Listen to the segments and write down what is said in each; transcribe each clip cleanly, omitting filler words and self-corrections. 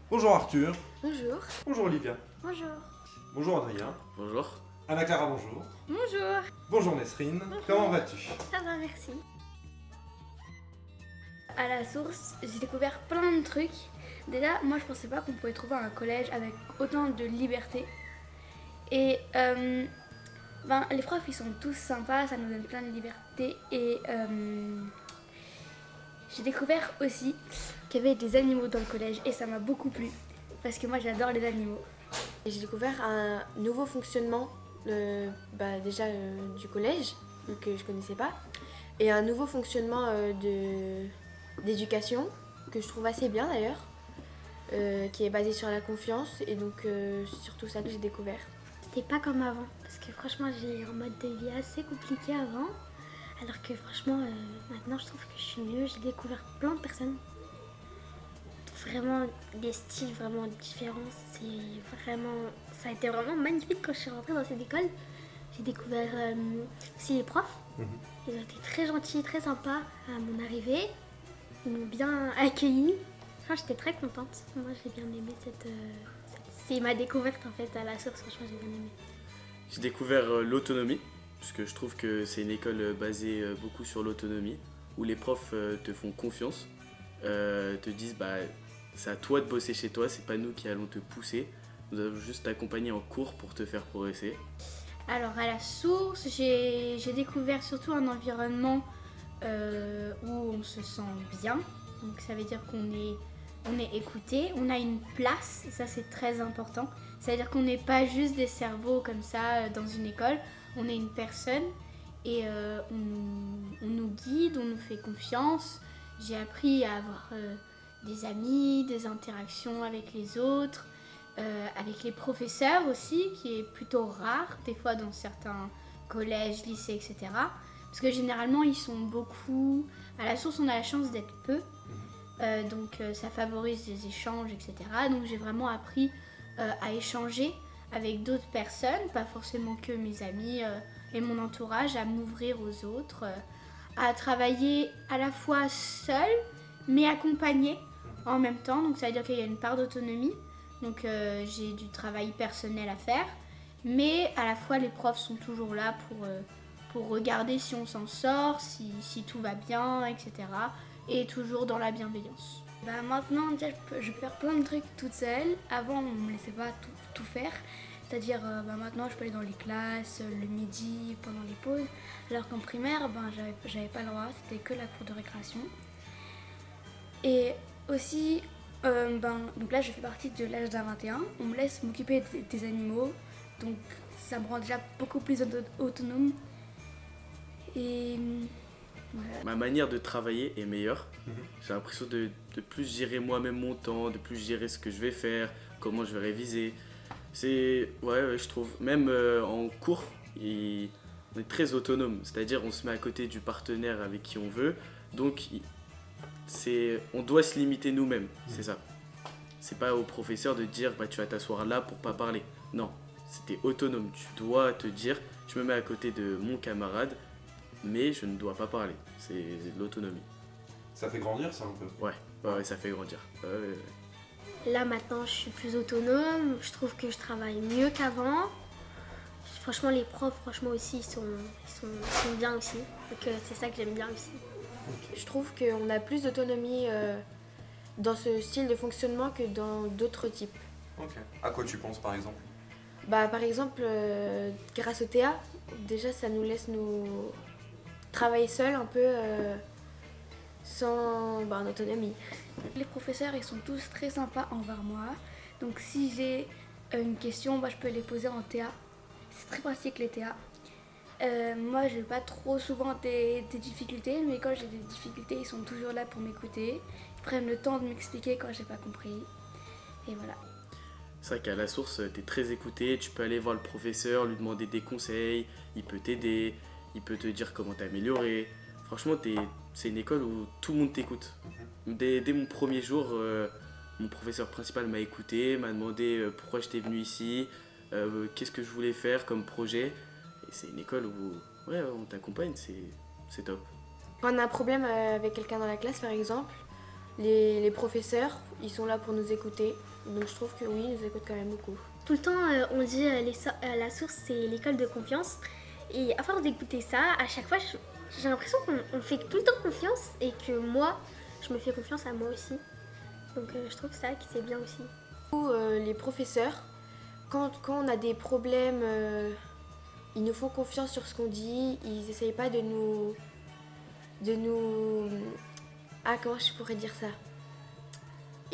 Bonjour Arthur. Bonjour. Bonjour Olivia. Bonjour. Bonjour Adrien. Bonjour. Anna Clara, bonjour. Bonjour. Bonjour Nesrine. Comment vas-tu? Ça va, merci. À la source, j'ai découvert plein de trucs. Déjà, moi je pensais pas qu'on pouvait trouver un collège avec autant de liberté. Et les profs ils sont tous sympas, ça nous donne plein de liberté. Et j'ai découvert aussi qu'il y avait des animaux dans le collège et ça m'a beaucoup plu. Parce que moi j'adore les animaux. Et j'ai découvert un nouveau fonctionnement du collège que je connaissais pas et un nouveau fonctionnement d'éducation que je trouve assez bien d'ailleurs qui est basé sur la confiance et donc c'est surtout ça que j'ai découvert. C'était pas comme avant parce que franchement j'ai un mode de vie assez compliqué avant alors que franchement maintenant je trouve que je suis mieux, j'ai découvert plein de personnes. Vraiment des styles vraiment différents, ça a été vraiment magnifique quand je suis rentrée dans cette école. J'ai découvert aussi les profs, ils ont été très gentils, très sympas à mon arrivée, ils m'ont bien accueillie. Enfin, j'étais très contente, moi j'ai bien aimé c'est ma découverte en fait à la source, franchement j'ai bien aimé. J'ai découvert l'autonomie, parce que je trouve que c'est une école basée beaucoup sur l'autonomie, où les profs te font confiance, te disent c'est à toi de bosser chez toi, c'est pas nous qui allons te pousser. Nous allons juste t'accompagner en cours pour te faire progresser. Alors à la source, j'ai découvert surtout un environnement où on se sent bien. Donc ça veut dire on est écouté, on a une place, et ça c'est très important. Ça veut dire qu'on n'est pas juste des cerveaux comme ça dans une école, on est une personne et on nous guide, on nous fait confiance. J'ai appris à avoir des amis, des interactions avec les autres, avec les professeurs aussi, qui est plutôt rare des fois dans certains collèges, lycées, etc. Parce que généralement ils sont beaucoup. À la source on a la chance d'être peu, donc ça favorise les échanges, etc. Donc j'ai vraiment appris à échanger avec d'autres personnes, pas forcément que mes amis et mon entourage, à m'ouvrir aux autres, à travailler à la fois seule mais accompagnée en même temps. Donc ça veut dire qu'il y a une part d'autonomie, donc j'ai du travail personnel à faire, mais à la fois les profs sont toujours là pour regarder si on s'en sort, si tout va bien, etc. Et toujours dans la bienveillance. Maintenant déjà je peux faire plein de trucs toute seule. Avant on me laissait pas tout faire. C'est-à-dire maintenant je peux aller dans les classes le midi pendant les pauses. Alors qu'en primaire j'avais pas le droit, c'était que la cour de récréation. Et aussi donc là je fais partie de l'âge d'un 21. On me laisse m'occuper des animaux. Donc ça me rend déjà beaucoup plus autonome. Et voilà. Ma manière de travailler est meilleure. J'ai l'impression de plus gérer moi-même mon temps, de plus gérer ce que je vais faire, comment je vais réviser. Ouais, je trouve. Même en cours, on est très autonome. C'est-à-dire on se met à côté du partenaire avec qui on veut. Donc on doit se limiter nous-mêmes, c'est ça. C'est pas au professeur de dire tu vas t'asseoir là pour pas parler. Non, c'était autonome. Tu dois te dire je me mets à côté de mon camarade, mais je ne dois pas parler. C'est de l'autonomie. Ça fait grandir ça un peu? Ouais, ça fait grandir. Là maintenant je suis plus autonome, je trouve que je travaille mieux qu'avant. Franchement les profs aussi ils sont bien aussi, donc c'est ça que j'aime bien aussi. Je trouve qu'on a plus d'autonomie dans ce style de fonctionnement que dans d'autres types. Ok. À quoi tu penses par exemple? Par exemple, grâce au TA, déjà ça nous laisse nous travailler seuls un peu sans en autonomie. Les professeurs ils sont tous très sympas envers moi. Donc si j'ai une question, je peux les poser en TA. C'est très pratique les TA. Moi j'ai pas trop souvent des difficultés, mais quand j'ai des difficultés ils sont toujours là pour m'écouter. Ils prennent le temps de m'expliquer quand j'ai pas compris. Et voilà. C'est vrai qu'à la source, tu es très écouté, tu peux aller voir le professeur, lui demander des conseils, il peut t'aider, il peut te dire comment t'améliorer. Franchement, c'est une école où tout le monde t'écoute. Dès mon premier jour, mon professeur principal m'a écouté, m'a demandé pourquoi j'étais venu ici, qu'est-ce que je voulais faire comme projet. Et c'est une école où on t'accompagne, c'est top. Quand on a un problème avec quelqu'un dans la classe par exemple, Les professeurs, ils sont là pour nous écouter. Donc je trouve que oui, ils nous écoutent quand même beaucoup. Tout le temps, on dit la source, c'est l'école de confiance. Et à force d'écouter ça, à chaque fois, j'ai l'impression qu'on fait tout le temps confiance et que moi, je me fais confiance à moi aussi. Donc je trouve ça que c'est bien aussi. Les professeurs, quand on a des problèmes, ils nous font confiance sur ce qu'on dit. Ils n'essayent pas de nous... Ah, comment je pourrais dire ça?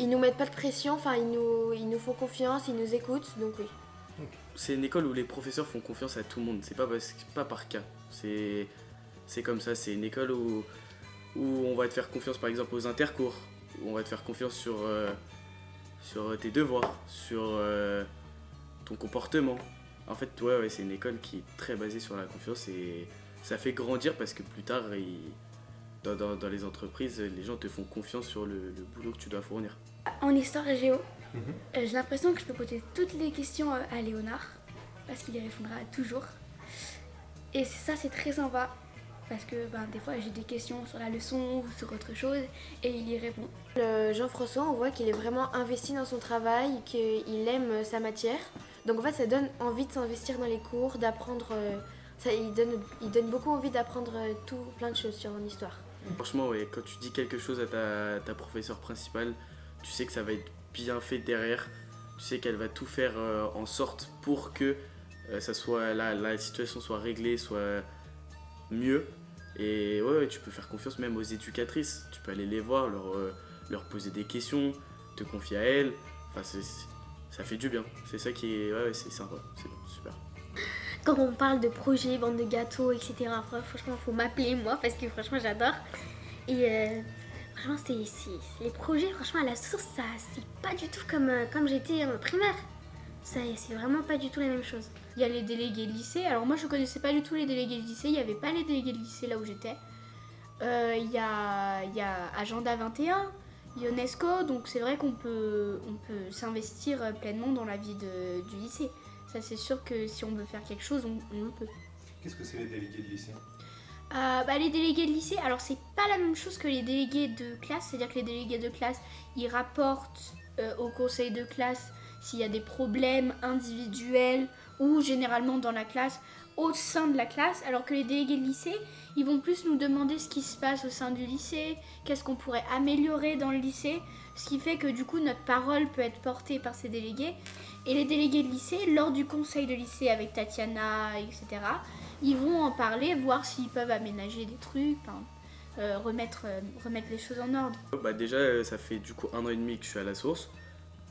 Ils nous mettent pas de pression, enfin ils nous font confiance, ils nous écoutent, donc oui. C'est une école où les professeurs font confiance à tout le monde, c'est pas par cas. C'est comme ça, c'est une école où on va te faire confiance par exemple aux intercours, où on va te faire confiance sur tes devoirs, sur ton comportement. En fait, ouais, c'est une école qui est très basée sur la confiance et ça fait grandir parce que plus tard, dans les entreprises, les gens te font confiance sur le boulot que tu dois fournir. En histoire et géo, j'ai l'impression que je peux poser toutes les questions à Léonard, parce qu'il y répondra toujours. Et ça, c'est très sympa, parce que des fois, j'ai des questions sur la leçon ou sur autre chose, et il y répond. Jean-François, on voit qu'il est vraiment investi dans son travail, qu'il aime sa matière. Donc en fait, ça donne envie de s'investir dans les cours, d'apprendre. Il donne beaucoup envie d'apprendre plein de choses sur mon histoire. Franchement, ouais, quand tu dis quelque chose à ta professeure principale, tu sais que ça va être bien fait derrière. Tu sais qu'elle va tout faire en sorte pour que la situation soit réglée, soit mieux. Et ouais, tu peux faire confiance même aux éducatrices. Tu peux aller les voir, leur poser des questions, te confier à elles. Enfin, ça fait du bien. C'est ça qui est... Ouais, c'est sympa. C'est bon, super. Quand on parle de projets, bande de gâteaux, etc., franchement, faut m'appeler moi parce que franchement, j'adore. Et franchement, les projets, franchement, à la source, ça, c'est pas du tout comme j'étais en primaire. C'est vraiment pas du tout la même chose. Il y a les délégués de lycée. Alors moi, je connaissais pas du tout les délégués de lycée. Il n'y avait pas les délégués de lycée là où j'étais. Il y a Agenda 21, UNESCO. Donc c'est vrai qu'on peut s'investir pleinement dans la vie du lycée. Ça, c'est sûr que si on veut faire quelque chose, on le peut. Qu'est-ce que c'est les délégués de lycée? Les délégués de lycée, alors c'est pas la même chose que les délégués de classe. C'est-à-dire que les délégués de classe, ils rapportent au conseil de classe s'il y a des problèmes individuels ou généralement dans la classe, au sein de la classe, alors que les délégués de lycée, ils vont plus nous demander ce qui se passe au sein du lycée, qu'est-ce qu'on pourrait améliorer dans le lycée, ce qui fait que du coup notre parole peut être portée par ces délégués. Et les délégués de lycée, lors du conseil de lycée avec Tatiana, etc., ils vont en parler, voir s'ils peuvent aménager des trucs, remettre les choses en ordre. Déjà, ça fait du coup 1 an et demi que je suis à la source,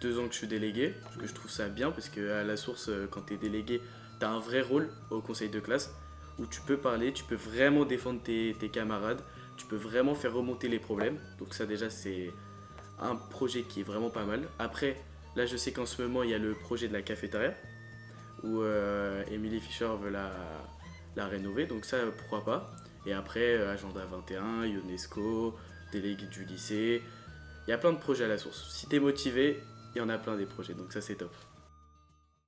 2 ans que je suis délégué, parce que je trouve ça bien, parce qu'à la source, quand tu es délégué, tu as un vrai rôle au conseil de classe, où tu peux parler, tu peux vraiment défendre tes camarades, tu peux vraiment faire remonter les problèmes. Donc ça déjà, c'est un projet qui est vraiment pas mal. Après, là, je sais qu'en ce moment, il y a le projet de la cafétéria, où Emily Fischer veut la rénover, donc ça, pourquoi pas. Et après, Agenda 21, UNESCO, délégué du lycée, il y a plein de projets à la source. Si t'es motivé, il y en a plein des projets, donc ça c'est top.